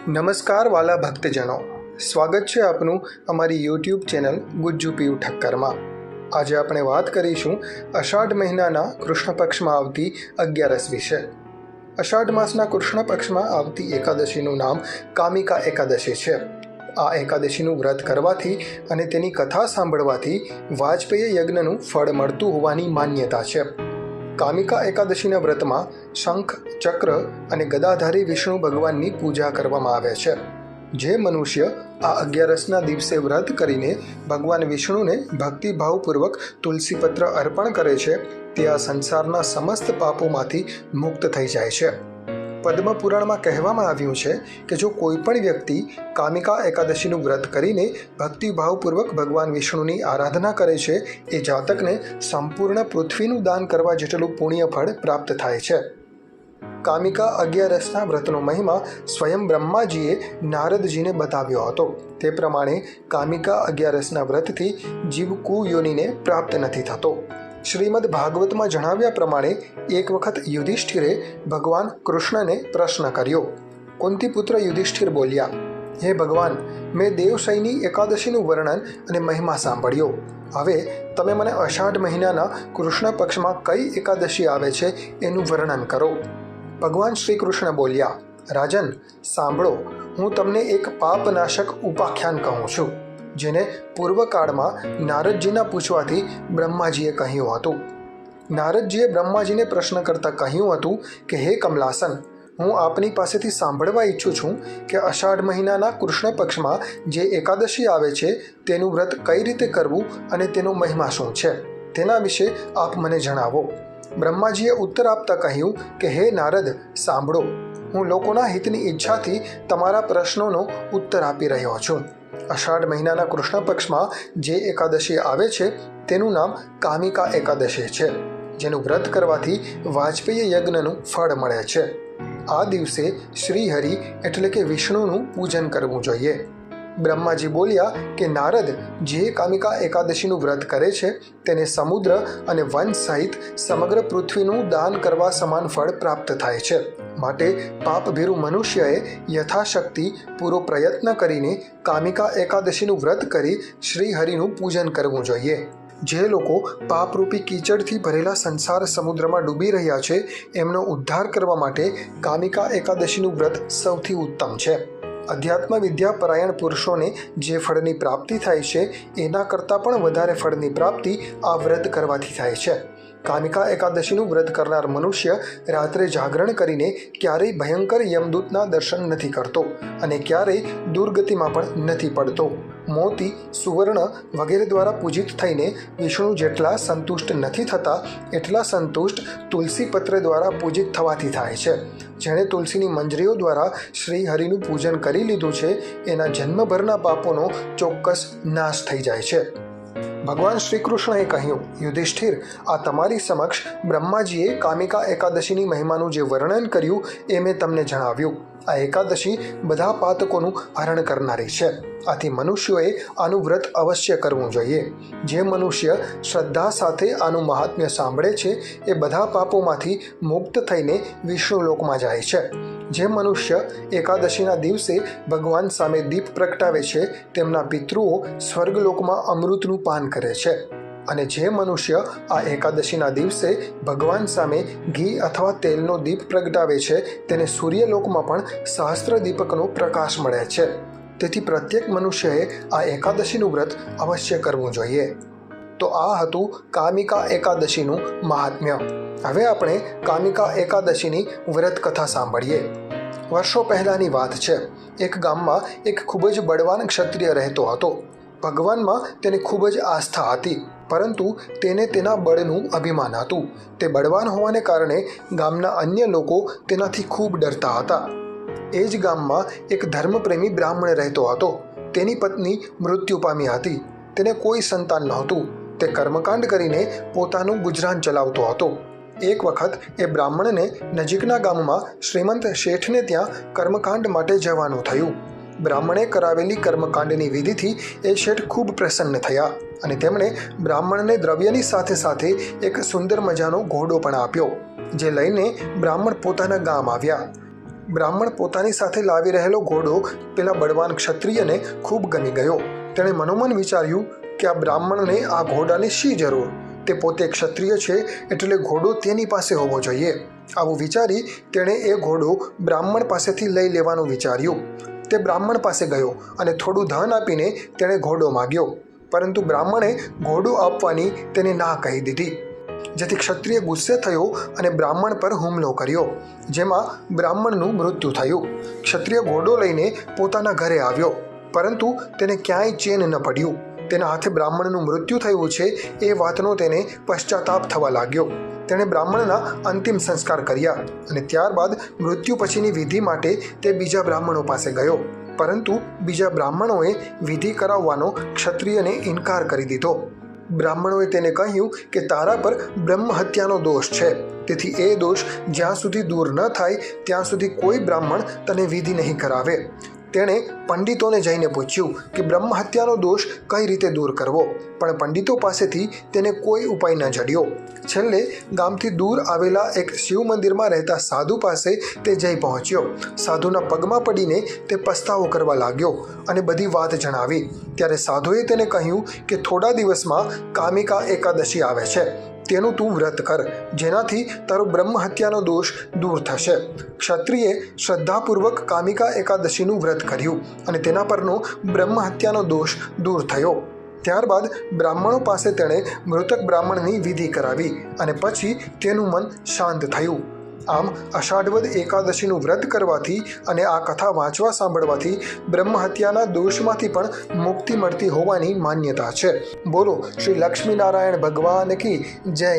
નમસ્કાર વાલા ભક્તજનો, સ્વાગત છે આપનું અમારી યુટ્યુબ ચેનલ ગુજ્જુ પીયુ ઠક્કરમાં। આજે આપણે વાત કરીશું અષાઢ મહિનાના કૃષ્ણ પક્ષમાં આવતી 11 વિશે। અષાઢ માસના કૃષ્ણ પક્ષમાં આવતી એકાદશીનું નામ કામિકા એકાદશી છે। આ એકાદશીનું વ્રત કરવાથી અને તેની કથા સાંભળવાથી વાજપેયી યજ્ઞનું ફળ મળતું હોવાની માન્યતા છે। કામિકા એકાદશીના વ્રતમાં શંખ, ચક્ર અને ગદાધારી વિષ્ણુ ભગવાનની પૂજા કરવામાં આવે છે। જે મનુષ્ય આ 11ના દિવસે વ્રત કરીને ભગવાન વિષ્ણુને ભક્તિભાવપૂર્વક તુલસીપત્ર અર્પણ કરે છે તે આ સંસારના સમસ્ત પાપોમાંથી મુક્ત થઈ જાય છે। પદ્મ પુરાણમાં કહેવામાં આવ્યું છે કે જો કોઈ પણ વ્યક્તિ કામિકા એકાદશીનું વ્રત કરીને ભક્તિભાવપૂર્વક ભગવાન વિષ્ણુની આરાધના કરે છે એ જાતકને સંપૂર્ણ પૃથ્વીનું દાન કરવા જેટલું પુણ્ય ફળ પ્રાપ્ત થાય છે। કામિકા 11ના વ્રતનો મહિમા સ્વયં બ્રહ્માજીએ નારદજીને બતાવ્યો હતો। તે પ્રમાણે કામિકા 11ના વ્રતથી જીવ કુયોનિને પ્રાપ્ત નથી થતો। શ્રીમદ ભાગવતમાં જણાવ્યા પ્રમાણે એક વખત યુધિષ્ઠિરે ભગવાન કૃષ્ણને પ્રશ્ન કર્યો। કુંતીપુત્ર યુધિષ્ઠિર બોલ્યા, હે ભગવાન, મેં દેવશયની એકાદશીનું વર્ણન અને મહિમા સાંભળ્યો। હવે તમે મને અષાઢ મહિનાના કૃષ્ણ પક્ષમાં કઈ એકાદશી આવે છે એનું વર્ણન કરો। ભગવાન શ્રી કૃષ્ણ બોલ્યા, રાજન, સાંભળો, હું તમને એક પાપનાશક ઉપાખ્યાન કહું છું, જેને પૂર્વકાળમાં નારદજીના પૂછવાથી બ્રહ્માજીએ કહ્યું હતું। નારદજીએ બ્રહ્માજીને પ્રશ્ન કરતાં કહ્યું હતું કે હે કમલાસન, હું આપની પાસેથી સાંભળવા ઈચ્છું છું કે અષાઢ મહિનાના કૃષ્ણ પક્ષમાં જે એકાદશી આવે છે તેનું વ્રત કઈ રીતે કરવું અને તેનો મહિમા શું છે, તેના વિશે આપ મને જણાવો। બ્રહ્માજીએ ઉત્તર આપતા કહ્યું કે હે નારદ, સાંભળો, હું લોકોના હિતની ઈચ્છાથી તમારા પ્રશ્નોનો ઉત્તર આપી રહ્યો છું। અષાઢ મહિનાના કૃષ્ણ પક્ષમાં જે એકાદશી આવે છે તેનું નામ કામિકા એકાદશી છે, જેનું વ્રત કરવાથી વાજપેયી યજ્ઞનું ફળ મળે છે। આ દિવસે શ્રીહરિ એટલે કે વિષ્ણુનું પૂજન કરવું જોઈએ। બ્રહ્માજી બોલ્યા કે નારદ, જે કામિકા એકાદશીનું વ્રત કરે છે તેને સમુદ્ર અને વન સહિત સમગ્ર પૃથ્વીનું દાન કરવા સમાન ફળ પ્રાપ્ત થાય છે। માટે પાપભીરુ મનુષ્યએ યથાશક્તિ પૂરો પ્રયત્ન કરીને કામિકા એકાદશીનું વ્રત કરી શ્રીહરિનું પૂજન કરવું જોઈએ। જે લોકો પાપરૂપી કીચડથી ભરેલા સંસાર સમુદ્રમાં ડૂબી રહ્યા છે એમનો ઉદ્ધાર કરવા માટે કામિકા એકાદશીનું વ્રત સૌથી ઉત્તમ છે। અધ્યાત્મ વિદ્યા પરાયણ પુરુષોને જે ફળની પ્રાપ્તિ થાય છે એના કરતાં પણ વધારે ફળની પ્રાપ્તિ આ વ્રત કરવાથી થાય છે। કામિકા એકાદશીનું વ્રત કરનાર મનુષ્ય રાત્રે જાગરણ કરીને ક્યારેય ભયંકર યમદૂતના દર્શન નથી કરતો અને ક્યારેય દુર્ગતિમાં પણ નથી પડતો। મોતી, સુવર્ણ વગેરે દ્વારા પૂજિત થઈને વિષ્ણુ જેટલા સંતુષ્ટ નથી થતા એટલા સંતુષ્ટ તુલસીપત્ર દ્વારા પૂજિત થવાથી થાય છે। જેણે તુલસીની મંજરીઓ દ્વારા શ્રી હરિનું પૂજન કરી લીધું છે એના જન્મભરના પાપોનો ચોક્કસ નાશ થઈ જાય છે। ભગવાન શ્રી કૃષ્ણએ કહ્યું, યુધિષ્ઠિર, આ તમારી સમક્ષ બ્રહ્માજીએ કામિકા એકાદશીની મહિમાનું જે વર્ણન કર્યું એ મેં તમને જણાવ્યું। આ એકાદશી બધા પાતકોનું હરણ કરનારી છે, આથી મનુષ્યોએ આનું વ્રત અવશ્ય કરવું જોઈએ। જે મનુષ્ય શ્રદ્ધા સાથે આનું મહાત્મ્ય સાંભળે છે એ બધા પાપોમાંથી મુક્ત થઈને વિષ્ણુલોકમાં જાય છે। જે મનુષ્ય એકાદશીના દિવસે ભગવાન સામે દીપ પ્રગટાવે છે તેમના પિતૃઓ સ્વર્ગલોકમાં અમૃતનું પાન કરે છે। અને જે મનુષ્ય આ એકાદશીના દિવસે ભગવાન સામે ઘી અથવા તેલનો દીપ પ્રગટાવે છે તેને સૂર્યલોકમાં પણ સહસ્ત્ર દીપકનો પ્રકાશ મળે છે। તેથી પ્રત્યેક મનુષ્યએ આ એકાદશીનું વ્રત અવશ્ય કરવું જોઈએ। તો આ હતું કામિકા એકાદશીનું મહાત્મ્ય। હવે આપણે કામિકા એકાદશીની વ્રત કથા સાંભળીએ। વર્ષો પહેલાંની વાત છે। એક ગામમાં એક ખૂબ જ બળવાન ક્ષત્રિય રહેતો હતો। ભગવાનમાં તેને ખૂબ જ આસ્થા હતી, પરંતુ તેને તેના બળનું અભિમાન હતું। તે બળવાન હોવાને કારણે ગામના અન્ય લોકો તેનાથી ખૂબ ડરતા હતા। એ જ ગામમાં એક ધર્મપ્રેમી બ્રાહ્મણ રહેતો હતો। તેની પત્ની મૃત્યુ પામી હતી। તેને કોઈ સંતાન નહોતું। તે કર્મકાંડ કરીને પોતાનું ગુજરાન ચલાવતો હતો। એક વખત એ બ્રાહ્મણને નજીકના ગામમાં શ્રીમંત શેઠને ત્યાં કર્મકાંડ માટે જવાનું થયું। બ્રાહ્મણે કરાવેલી કર્મકાંડની વિધિથી એ શેઠ ખૂબ પ્રસન્ન થયા અને તેમણે બ્રાહ્મણને દ્રવ્યની સાથે સાથે એક સુંદર મજાનો ઘોડો પણ આપ્યો, જે લઈને બ્રાહ્મણ પોતાના ગામ આવ્યા। બ્રાહ્મણ પોતાની સાથે લાવી રહેલો ઘોડો પેલા બળવાન ક્ષત્રિયને ખૂબ ગમી ગયો. તેણે મનોમન વિચાર્યું કે આ બ્રાહ્મણને આ ઘોડાની શી જરૂર? તે પોતે ક્ષત્રિય છે એટલે ઘોડો તેની પાસે હોવો જોઈએ. આવું વિચારી તેણે એ ઘોડો બ્રાહ્મણ પાસેથી લઈ લેવાનું વિચાર્યું. તે બ્રાહ્મણ પાસે ગયો અને થોડું ધન આપીને તેણે ઘોડો માગ્યો, પરંતુ બ્રાહ્મણે ઘોડો આપવાની તેને ના કહી દીધી, જેથી ક્ષત્રિય ગુસ્સે થયો અને બ્રાહ્મણ પર હુમલો કર્યો, જેમાં બ્રાહ્મણનું મૃત્યુ થયું. ક્ષત્રિય ઘોડો લઈને પોતાના ઘરે આવ્યો, પરંતુ તેને ક્યાંય ચેન ન પડ્યું. તેના હાથે બ્રાહ્મણનું મૃત્યુ થયું છે એ વાતનો તેને પશ્ચાતાપ થવા લાગ્યો. તેણે બ્રાહ્મણના અંતિમ સંસ્કાર કર્યા અને ત્યારબાદ મૃત્યુ પછીની વિધિ માટે તે બીજા બ્રાહ્મણો પાસે ગયો, પરંતુ બીજા બ્રાહ્મણોએ વિધિ કરાવવાનો ક્ષત્રિયને ઇનકાર કરી દીધો. બ્રાહ્મણોએ તેને કહ્યું કે તારા પર બ્રહ્મ હત્યાનો દોષ છે, તેથી એ દોષ જ્યાં સુધી દૂર ન થાય ત્યાં સુધી કોઈ બ્રાહ્મણ તને વિધિ નહીં કરાવે. તેણે પંડિતોને જઈને પૂછ્યું કે બ્રહ્મ હત્યાનો દોષ કઈ રીતે દૂર કરવો, પણ પંડિતો પાસેથી તેને કોઈ ઉપાય ન જડ્યો. છેલ્લે ગામથી દૂર આવેલા એક શિવ મંદિરમાં રહેતા સાધુ પાસે તે જઈ પહોંચ્યો. સાધુના પગમાં પડીને તે પસ્તાવો કરવા લાગ્યો અને બધી વાત જણાવી. ત્યારે સાધુએ તેને કહ્યું કે થોડા દિવસમાં કામિકા એકાદશી આવે છે, તેનું તું વ્રત કર, જેનાથી તારો બ્રહ્મ હત્યાનો દોષ દૂર થશે. ક્ષત્રિયે શ્રદ્ધાપૂર્વક કામિકા એકાદશીનું વ્રત કર્યું અને તેના પરનો બ્રહ્મ હત્યાનો દોષ દૂર થયો. ત્યારબાદ બ્રાહ્મણો પાસે તેણે મૃતક બ્રાહ્મણની વિધિ કરાવી અને પછી તેનું મન શાંત થયું. આમ અષાઢવદ એકાદશીનું વ્રત કરવાથી અને આ કથા વાંચવા સાંભળવાથી બ્રહ્મ હત્યાના દોષમાંથી પણ મુક્તિ મળતી હોવાની માન્યતા છે. બોલો શ્રી લક્ષ્મીનારાયણ ભગવાન કી જય.